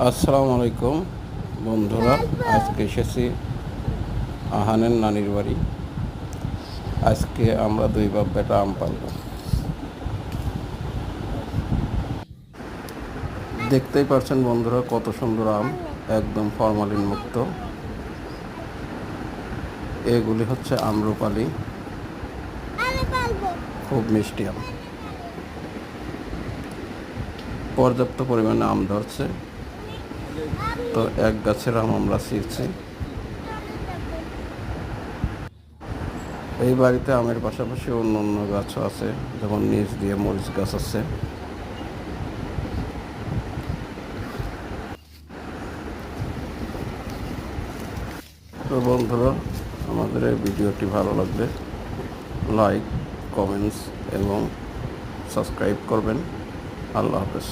আসসালামু আলাইকুম বন্ধুরা। আজকে এসেছি আহানের নানির বাড়ি। আজকে আমরা দুই বাপ বেটা আম পারব। দেখতেই পাচ্ছেন বন্ধুরা, কত সুন্দর আম, একদম ফরমালিন মুক্ত। এগুলি হচ্ছে আম্রপালি, খুব মিষ্টি আম। পর্যাপ্ত পরিমাণে আম ধরছে, তো এক গাছের আম আমরা ছিঁড়ছি। এই বাড়িতে আমের পাশাপাশি অন্য অন্য গাছও আছে, যেমন নিচ দিয়ে মরিচ গাছ আছে। তো বন্ধুরা, আমাদের এই ভিডিওটি ভালো লাগলে লাইক, কমেন্টস এবং সাবস্ক্রাইব করবেন। আল্লাহ হাফেজ।